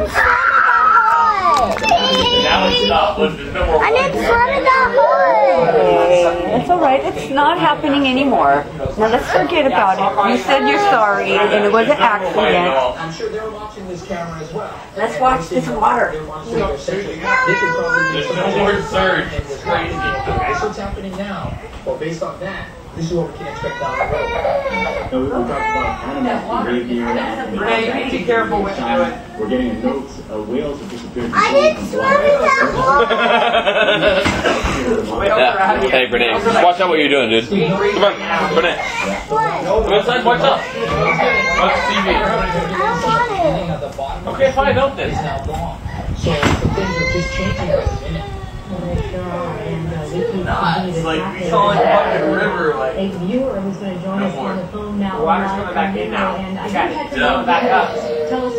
didn't swim in the hood. Now it's not. There's no more. I didn't swim in the hood. It's alright, it's not happening anymore. Now let's forget about it. You said you're sorry and it was an accident. I'm sure they're watching this camera as well. Let's watch this water. They can probably There's a forward surge. It's crazy. That's what's happening now. Well, based on that, this is what we can expect down the road. So we talked about animal behavior. Renee, you need to be careful what you're doing. We're getting notes of whales have disappeared. I didn't swim in the hood. Hey, Renee, just watch out what you're doing, dude. Come on, Renee. Come inside, watch out. Watch TV. I don't want it. Okay, fine, don't then. Now gone. So the things are just changing by the minute. It's like we saw like fucking river, like. A viewer who's going to join us on the phone now. The water's coming back in now. And I Okay, had to go back up. Tell us,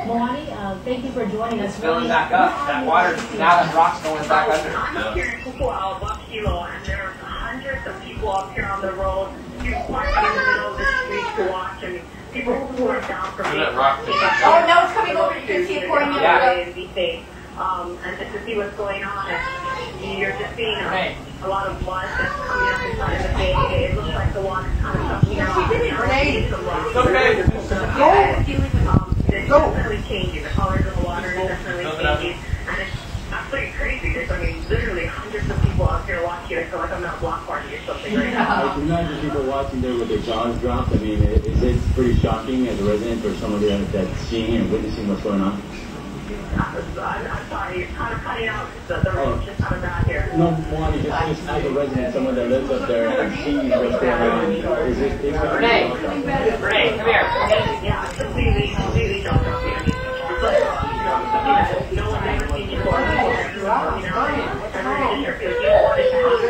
Moani, thank you for joining us. It's filling back up. That water, now that rock's going back under. I'm here in Kailua-Kona, and there's hundreds of people up here on the road. You're parking in the middle of the street to watch, and people who are down for me. Oh no, it's coming over. You can see it pouring in. And be safe. And just to see what's going on, and you're just seeing a lot of mud that's coming up inside of the bay. It looks like the water's kind of sucking out. It's okay. It's definitely changing. The colors of the water is definitely changing. And it's absolutely crazy. There's, I mean, literally hundreds of people out here watching. I feel like I'm at a block party or something right now. I can imagine people watching there with their jaws dropped. I mean, is it pretty shocking as a resident or somebody that's seeing and witnessing what's going on? I'm sorry, you're kind of cutting out. The road's just kind of bad here. No, Moani, just as a resident, someone that lives up there and sees what's going on. Is it? Renee, come here. Yeah, completely don't know. No one's ever seen you before.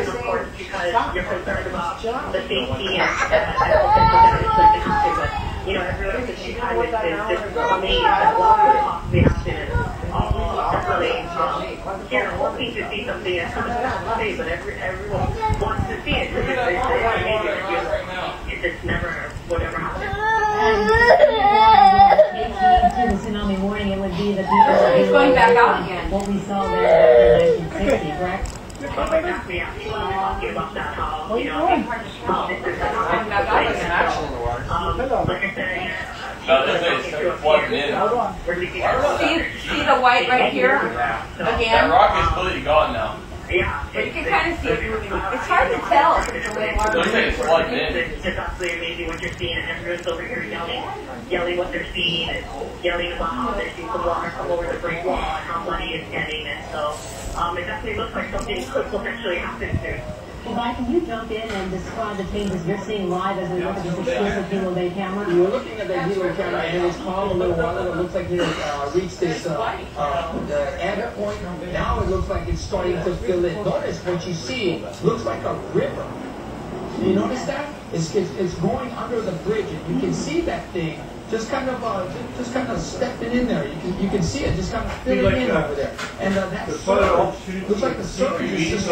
Of course, because you're concerned about the safety and you know, everyone at the same time is just amazed at what could possibly happen. Definitely, here, hoping to see something that's not to say, but everyone wants to see it. It's just never would ever happen. To the tsunami warning, it would be the people. It's going back out again. What we saw there in 1960, correct? Exactly, yeah. We want to talk to you about that, how, you know, this is like I said, It's plugged in. See the white right here? That Again? rock is completely gone now. yeah. But you can kind of see it moving. It's hard to tell if it's the way water Looks like it's plugged in. It's absolutely amazing what you're seeing, and everyone's over here yelling what they're seeing, and yelling about how they're seeing the water come over the brick wall, and how muddy it's getting, and so it definitely looks like something could potentially happen soon. Well, Mike, can you jump in and describe the changes you're seeing live as we look at this exclusive Hilo Bay camera? You're looking at the Hilo camera, and it's calm a little while ago. It looks like it reached this the end point. Now it looks like it's starting to fill in. Notice what you see looks like a river. You notice that? It's going under the bridge, and you can see that thing just kind of stepping in there. You can see it just kind of filling in over there. And that surge looks like the surge is just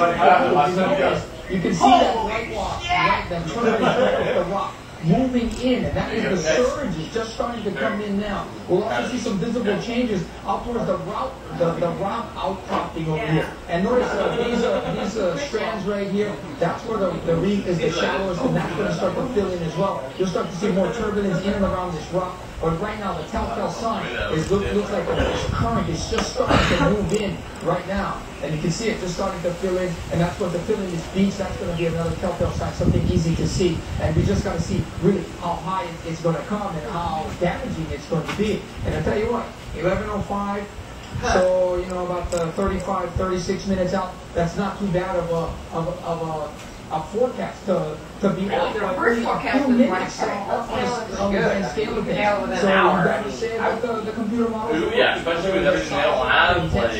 you can see that whitewash, right, that turbulence right off the rock moving in, and that is the surge is just starting to come in now. We'll also see some visible changes out towards the rock outcropping over here. And notice these strands right here, that's where the reef is the shallowest, and that's going to start to fill in as well. You'll start to see more turbulence in and around this rock. But right now, the telltale sign looks like the current is just starting to move in right now. And you can see it just starting to fill in, and that's what the filling is beach. That's going to be another telltale sign, something easy to see. And we just got to see really how high it's going to come and how damaging it's going to be. And I'll tell you what, 11:05, so, you know, about 35, 36 minutes out, that's not too bad of a forecast to be off by first only a forecast few was minutes March. on the grand scale of things. Yeah, within So an hour. you got to say about the computer model. Yeah, especially with everything they don't have. Like,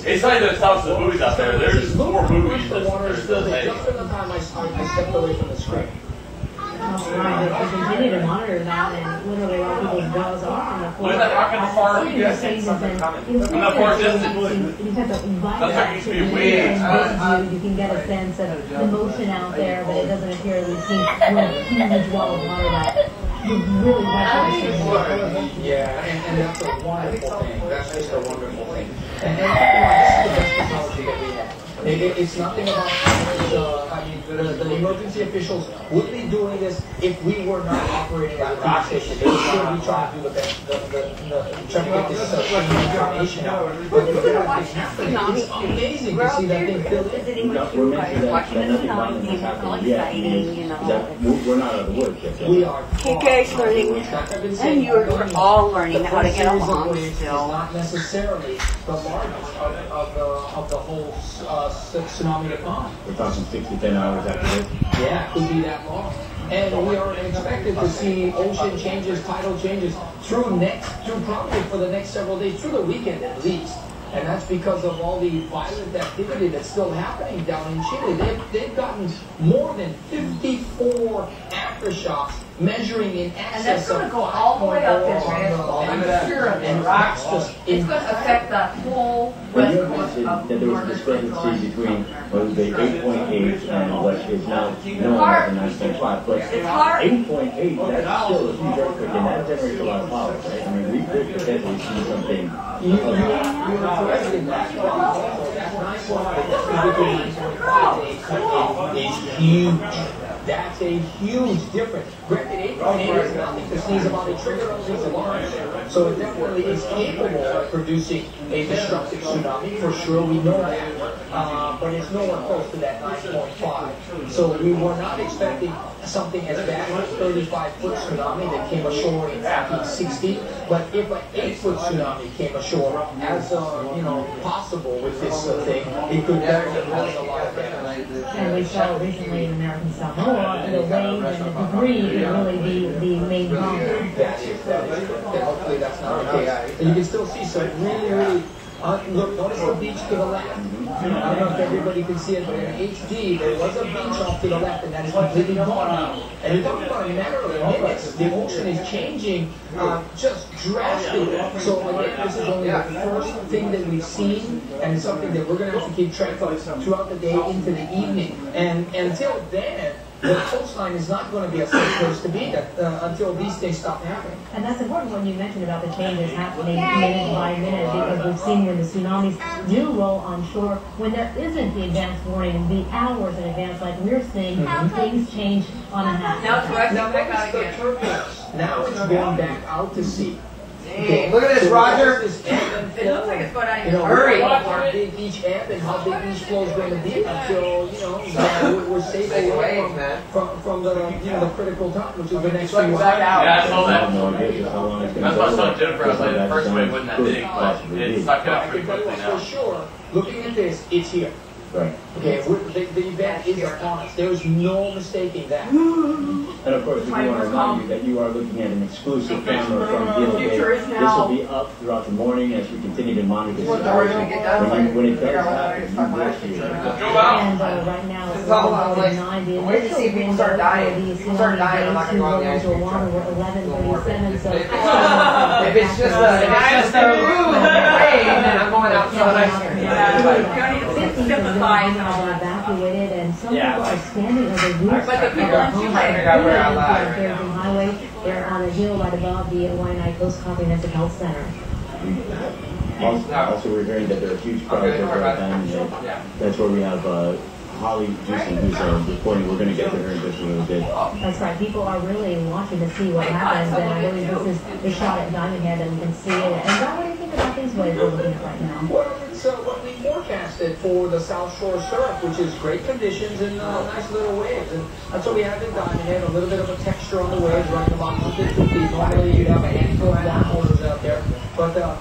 it's like those houses of movies out there. There's more movies The water is still there. Just in the time I stepped away from the screen. Right, we continue to monitor that, and literally all people's jaws are on the floor. Look at that rock in the far. You You guys see something coming. In the far distance. You have to invite That's that like to used to be you, way and you can get a sense of the motion out there, but it doesn't appear we've seen one huge wall of water that you really want to understand. Yeah, and that's a wonderful thing. That's just a wonderful thing. And this is the best technology that we have. It's nothing about, I mean, the emergency officials would be doing this if we were not operating as a TV station. They would still be trying to do the best, trying to get this information out. But it's happening. It's amazing to see that thing filled in. We're mentioning that nothing violent has happened yet. We're not out of the woods yet. We are. TK's learning, and you're all learning how to get along It's still. not necessarily the largest of the whole tsunami to come. We're talking 6 to 10 hours after this. Yeah, it could be that long. And we are expected to see ocean changes, tidal changes through probably for the next several days, through the weekend at least. And that's because of all the violent activity that's still happening down in Chile. They've gotten more than 54 aftershocks measuring in excess of 5.0 on the that's just it's going to affect the whole When you west coast mentioned of that there was a northern discrepancy between what was the 8.8 and what is now known as the 9.5, but 8.8, that's still a huge earthquake, and that generates a lot of power, right? I mean, we could potentially see something. You were correct in that. That 9.5 is huge. That's a huge difference. Granted, 8.8 is nothing to sneeze about. It triggered all these alarms. So it definitely is capable of producing a destructive tsunami. For sure, we know that. But it's nowhere close to that 9.5. So we were not expecting something as bad as a 35-foot tsunami that came ashore in 1960. But if an 8-foot tsunami came ashore, as possible with this thing, it could definitely cause a lot of damage. And we saw recently in American Samoa, the wave and the debris could really be the main problem. That is. Hopefully that's not the case. And you can still see some really, look, notice the beach to the left. I don't know if everybody can see it, but in HD, there was a beach off to the left, and that is completely gone now. And you're talking about a matter of minutes. The ocean is changing just drastically. So again, this is only the first thing that we've seen, and it's something that we're going to have to keep track of throughout the day into the evening. And until then, the coastline is not going to be a safe place to be until these things stop happening. And that's important when you mentioned about the changes happening minute by minute, because we've seen when the tsunamis do roll on shore, when there isn't the advance warning, the hours in advance, like we're seeing, things change on a half. Now it's rushing Now back out notice the again. turbulence. Now it's going back out to sea. Hey, look at this, Roger. It looks like it's going on in a Hurry! hurry. How big each ebb and how big each flow is going to be until we're safe away from the critical time, which is the next few hours. Yeah, I saw that. No idea just how long it's going to That's go. what I saw Jennifer. I was like, the first wave wasn't that big, but it sucked it I up can pretty tell you quickly for now. sure, looking at this, it's here. Right. Okay, the event is upon us. There is no mistaking that. And of course, we want to remind you that you are looking at an exclusive camera from DLA. This will be up throughout the morning as we continue to monitor the situation. When it does happen, you will see it. And right now it's 11:49. The initial window for the tsunami days to roll into Oahu were 11:37. So If it's just a rain, then I'm going outside. 50 are evacuated, and some people are standing on the roofs But the of people their on homes. Chile. Fairview Highway. They're on a hill right above the Waianae Coast Comprehensive Health Center. Also, we're hearing that there are huge crowds over at Diamond. That's where we have Holly Juicy, who's reporting. We're going to get to her in just a little bit. That's right. People are really watching to see what happens, and I believe this is the shot at Diamond Head, and you can see it. And John, what do you think about these waves we're looking at right now? Well, it's what we forecasted for the South Shore surf, which is great conditions and nice little waves. And that's what we have in Diamond Head, a little bit of a texture on the waves, running about 250 feet. Normally you'd have a handful of downwaters out there. But, that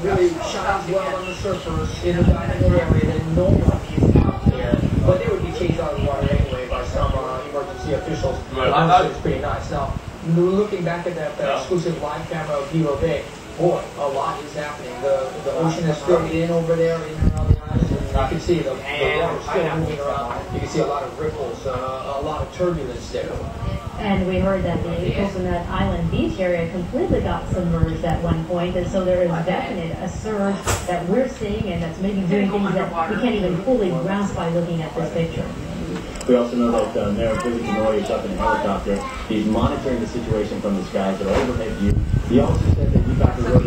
really shines well on the surfers in the Diamond Head area that no one is out there. But they would be chased out of the water anyway by some emergency officials. It's pretty nice. Now, looking back at that exclusive live camera of Hilo Bay, boy, a lot is happening. The ocean is filled in over there in and around the island, and you can see the water still moving around. You can see a lot of ripples, a lot of turbulence there. And we heard that the Coconut Island beach area completely got submerged at one point, and so there is definitely a surge that we're seeing, and that's maybe doing things that we can't even fully grasp by looking at this picture. We also know that Mayor Billy Kanoy is up in a helicopter. He's monitoring the situation from the skies at overhead view. He also said that he got the road